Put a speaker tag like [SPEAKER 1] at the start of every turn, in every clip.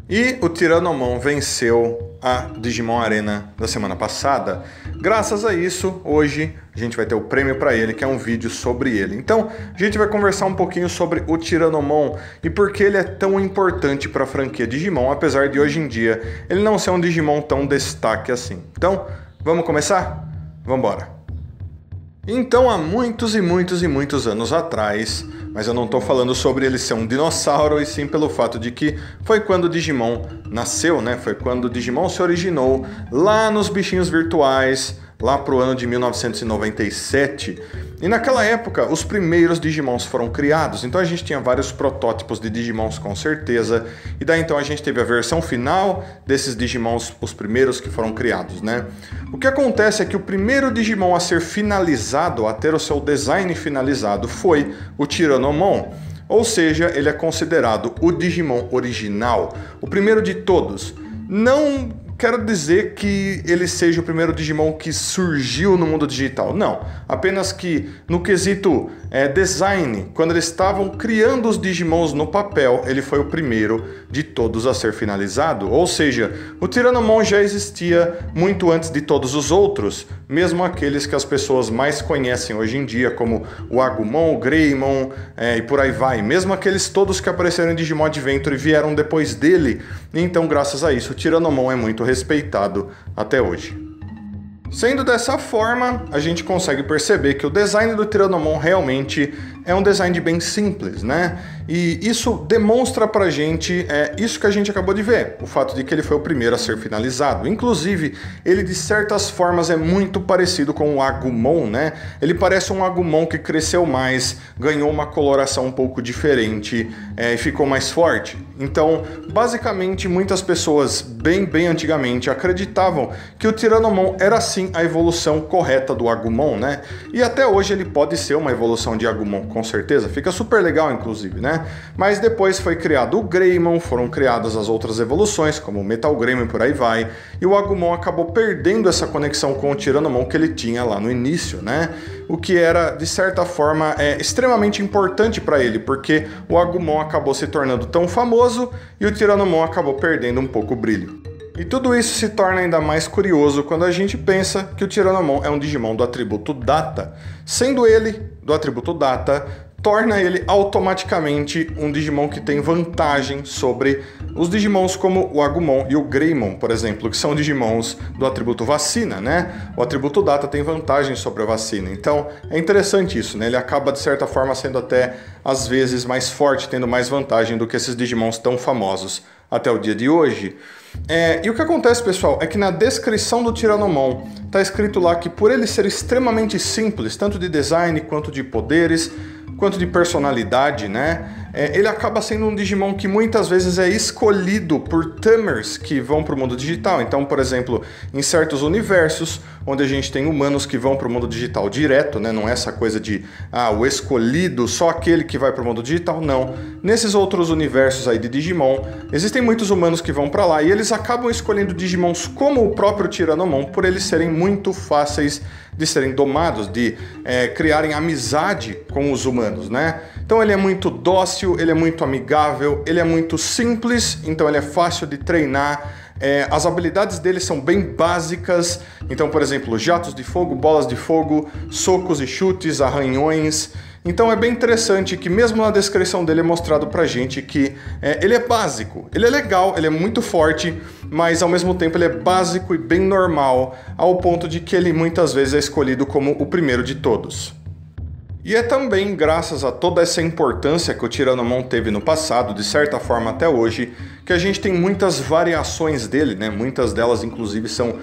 [SPEAKER 1] E o Tiranomon venceu a Digimon Arena da semana passada. Graças a isso, hoje a gente vai ter o prêmio para ele, que é um vídeo sobre ele. Então, a gente vai conversar um pouquinho sobre o Tiranomon e por que ele é tão importante para a franquia Digimon, apesar de hoje em dia ele não ser um Digimon tão destaque assim. Então, vamos começar? Vamos embora! Então, há muitos anos atrás, mas eu não estou falando sobre ele ser um dinossauro, e sim pelo fato de que foi quando o Digimon nasceu, né? Foi quando o Digimon se originou lá nos bichinhos virtuais, lá pro ano de 1997. E naquela época, os primeiros Digimons foram criados, então a gente tinha vários protótipos de Digimons com certeza, e daí então a gente teve a versão final desses Digimons, os primeiros que foram criados, né? O que acontece é que o primeiro Digimon a ser finalizado, a ter o seu design finalizado, foi o Tiranomon. Ou seja, ele é considerado o Digimon original, o primeiro de todos. Não quero dizer que ele seja o primeiro Digimon que surgiu no mundo digital, não. Apenas que no quesito design, quando eles estavam criando os Digimons no papel, ele foi o primeiro de todos a ser finalizado. Ou seja, o Tiranomon já existia muito antes de todos os outros, mesmo aqueles que as pessoas mais conhecem hoje em dia, como o Agumon, o Greymon e por aí vai. Mesmo aqueles todos que apareceram em Digimon Adventure e vieram depois dele. Então, graças a isso, o Tiranomon é muito respeitado até hoje. Sendo dessa forma, a gente consegue perceber que o design do Tiranomon realmente é um design bem simples, né? E isso demonstra pra gente isso que a gente acabou de ver, o fato de que ele foi o primeiro a ser finalizado. Inclusive, ele de certas formas é muito parecido com o Agumon, né? Ele parece um Agumon que cresceu mais, ganhou uma coloração um pouco diferente e ficou mais forte. Então, basicamente, muitas pessoas bem antigamente acreditavam que o Tiranomon era sim a evolução correta do Agumon, né? E até hoje ele pode ser uma evolução de Agumon, com certeza. Fica super legal, inclusive, né? Mas depois foi criado o Greymon, foram criadas as outras evoluções, como o Metal Greymon e por aí vai, e o Agumon acabou perdendo essa conexão com o Tiranomon que ele tinha lá no início, né? O que era, de certa forma, extremamente importante para ele, porque o Agumon acabou se tornando tão famoso e o Tiranomon acabou perdendo um pouco o brilho. E tudo isso se torna ainda mais curioso quando a gente pensa que o Tiranomon é um Digimon do atributo Data. Sendo ele do atributo Data, torna ele automaticamente um Digimon que tem vantagem sobre os Digimons como o Agumon e o Greymon, por exemplo, que são Digimons do atributo Vacina, né? O atributo Data tem vantagem sobre a Vacina, então é interessante isso, né? Ele acaba de certa forma sendo até às vezes mais forte, tendo mais vantagem do que esses Digimons tão famosos até o dia de hoje. E o que acontece, pessoal, é que na descrição do Tiranomon está escrito lá que por ele ser extremamente simples, tanto de design quanto de poderes, quanto de personalidade, né? Ele acaba sendo um Digimon que muitas vezes é escolhido por tamers que vão para o mundo digital. Então, por exemplo, em certos universos, onde a gente tem humanos que vão para o mundo digital direto, né? Não é essa coisa de, o escolhido, só aquele que vai para o mundo digital, não. Nesses outros universos aí de Digimon, existem muitos humanos que vão para lá e eles acabam escolhendo Digimons como o próprio Tiranomon, por eles serem muito fáceis de serem domados, de criarem amizade com os humanos, né? Então ele é muito dócil, ele é muito amigável, ele é muito simples, então ele é fácil de treinar. As habilidades dele são bem básicas, então, por exemplo, jatos de fogo, bolas de fogo, socos e chutes, arranhões. Então é bem interessante que mesmo na descrição dele é mostrado pra gente que ele é básico, ele é legal, ele é muito forte, mas ao mesmo tempo ele é básico e bem normal, ao ponto de que ele muitas vezes é escolhido como o primeiro de todos. E é também graças a toda essa importância que o Tiranomon teve no passado, de certa forma até hoje, que a gente tem muitas variações dele, né? Muitas delas inclusive são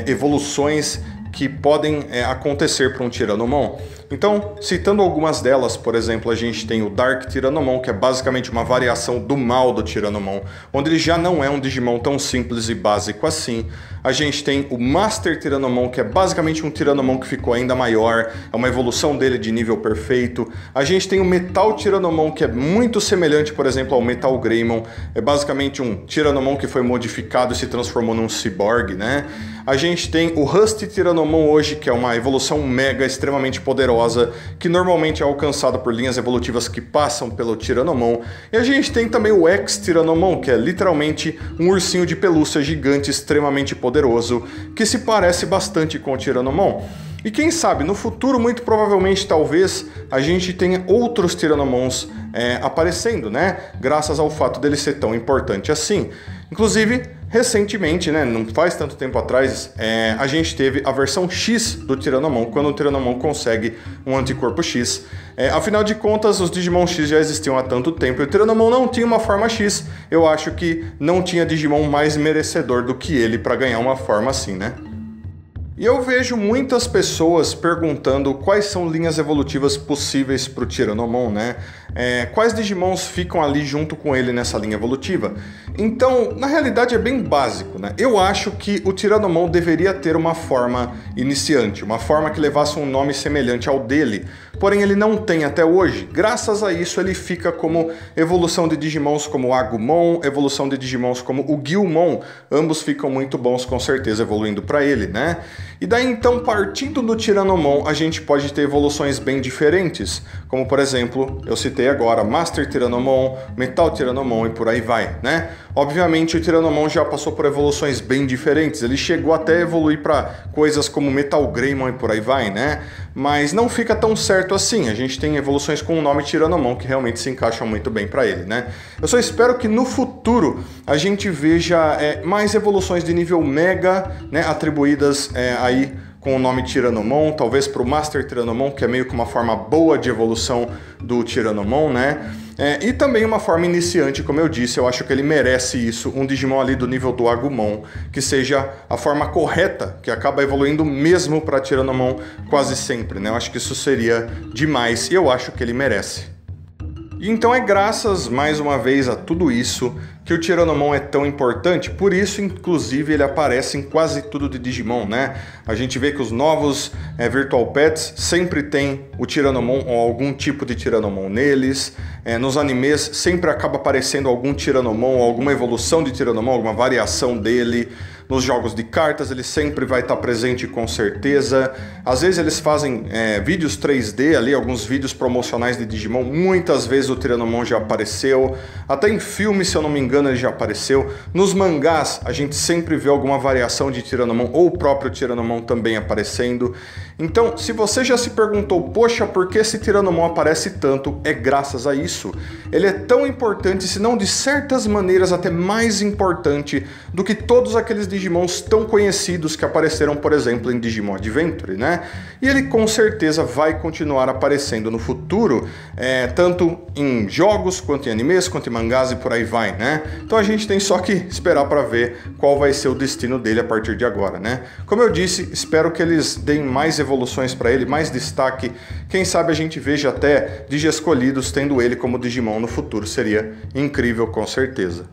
[SPEAKER 1] evoluções que podem acontecer para um Tiranomon. Então, citando algumas delas, por exemplo, a gente tem o Dark Tiranomon, que é basicamente uma variação do mal do Tiranomon, onde ele já não é um Digimon tão simples e básico assim. A gente tem o Master Tiranomon, que é basicamente um Tiranomon que ficou ainda maior, é uma evolução dele de nível perfeito. A gente tem o Metal Tiranomon, que é muito semelhante, por exemplo, ao Metal Greymon, é basicamente um Tiranomon que foi modificado e se transformou num cyborg, né? A gente tem o Rust Tiranomon hoje, que é uma evolução mega extremamente poderosa, poderosa, que normalmente é alcançada por linhas evolutivas que passam pelo Tiranomon. E a gente tem também o Ex-Tiranomon, que é literalmente um ursinho de pelúcia gigante extremamente poderoso, que se parece bastante com o Tiranomon. E quem sabe, no futuro, muito provavelmente, talvez, a gente tenha outros Tiranomons aparecendo, né? Graças ao fato dele ser tão importante assim. Inclusive, recentemente, né, não faz tanto tempo atrás, a gente teve a versão X do Tiranomon, quando o Tiranomon consegue um anticorpo X. Afinal de contas, os Digimon X já existiam há tanto tempo e o Tiranomon não tinha uma forma X. Eu acho que não tinha Digimon mais merecedor do que ele para ganhar uma forma assim, né? E eu vejo muitas pessoas perguntando quais são linhas evolutivas possíveis para o Tiranomon, né? Quais Digimons ficam ali junto com ele nessa linha evolutiva? Então, na realidade é bem básico, né? Eu acho que o Tiranomon deveria ter uma forma iniciante, uma forma que levasse um nome semelhante ao dele, porém ele não tem até hoje. Graças a isso ele fica como evolução de Digimons como o Agumon, evolução de Digimons como o Guilmon, ambos ficam muito bons com certeza evoluindo para ele, né? E daí então, partindo do Tiranomon, a gente pode ter evoluções bem diferentes, como por exemplo, eu citei agora Master Tiranomon, Metal Tiranomon e por aí vai, né? Obviamente o Tiranomon já passou por evoluções bem diferentes, ele chegou até a evoluir para coisas como Metal Greymon e por aí vai, né? Mas não fica tão certo assim, a gente tem evoluções com o nome Tiranomon que realmente se encaixam muito bem para ele, né? Eu só espero que no futuro a gente veja mais evoluções de nível Mega, né, atribuídas aí com o nome Tiranomon, talvez para o Master Tiranomon, que é meio que uma forma boa de evolução do Tiranomon, né? E também uma forma iniciante, como eu disse, eu acho que ele merece isso, um Digimon ali do nível do Agumon, que seja a forma correta, que acaba evoluindo mesmo para Tiranomon quase sempre, né? Eu acho que isso seria demais e eu acho que ele merece. E então é graças, mais uma vez, a tudo isso que o Tiranomon é tão importante, por isso, inclusive, ele aparece em quase tudo de Digimon, né? A gente vê que os novos Virtual Pets sempre tem o Tiranomon ou algum tipo de Tiranomon neles. Nos animes sempre acaba aparecendo algum Tiranomon, alguma evolução de Tiranomon, alguma variação dele. Nos jogos de cartas ele sempre vai estar presente com certeza. Às vezes eles fazem vídeos 3D ali, alguns vídeos promocionais de Digimon. Muitas vezes o Tiranomon já apareceu. Até em filmes, se eu não me engano, ele já apareceu. Nos mangás a gente sempre vê alguma variação de Tiranomon ou o próprio Tiranomon também aparecendo. Então, se você já se perguntou, poxa, por que esse Tiranomon aparece tanto? É graças a isso. Ele é tão importante, se não de certas maneiras até mais importante do que todos aqueles Digimons tão conhecidos que apareceram, por exemplo, em Digimon Adventure, né? E ele com certeza vai continuar aparecendo no futuro, tanto em jogos, quanto em animes, quanto em mangás e por aí vai, né? Então a gente tem só que esperar para ver qual vai ser o destino dele a partir de agora, né? Como eu disse, espero que eles deem mais evoluções para ele, mais destaque. Quem sabe a gente veja até Digi escolhidos tendo ele como Digimon no futuro, seria incrível com certeza.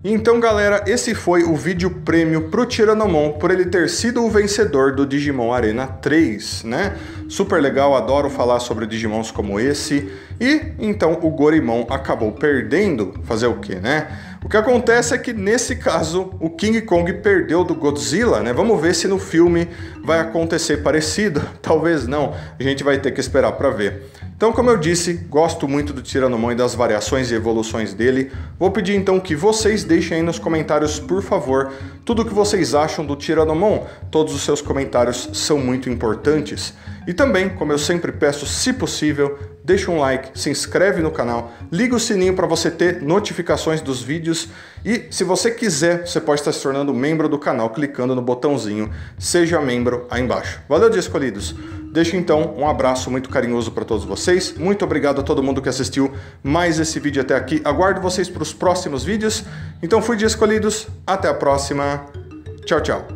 [SPEAKER 1] Então galera, esse foi o vídeo prêmio pro Tiranomon por ele ter sido o vencedor do Digimon Arena 3, né? Super legal, adoro falar sobre Digimons como esse. E então o Gorimon acabou perdendo, fazer o quê, né? O que acontece é que nesse caso o King Kong perdeu do Godzilla, né? Vamos ver se no filme vai acontecer parecido, talvez não, a gente vai ter que esperar para ver. Então, como eu disse, gosto muito do Tiranomon e das variações e evoluções dele. Vou pedir então que vocês deixem aí nos comentários, por favor, tudo o que vocês acham do Tiranomon. Todos os seus comentários são muito importantes. E também, como eu sempre peço, se possível, deixa um like, se inscreve no canal, liga o sininho para você ter notificações dos vídeos e, se você quiser, você pode estar se tornando membro do canal clicando no botãozinho Seja Membro aí embaixo. Valeu, Digi Escolhidos! Deixo então um abraço muito carinhoso para todos vocês. Muito obrigado a todo mundo que assistiu mais esse vídeo até aqui. Aguardo vocês para os próximos vídeos. Então fui Digi Escolhidos. Até a próxima. Tchau, tchau.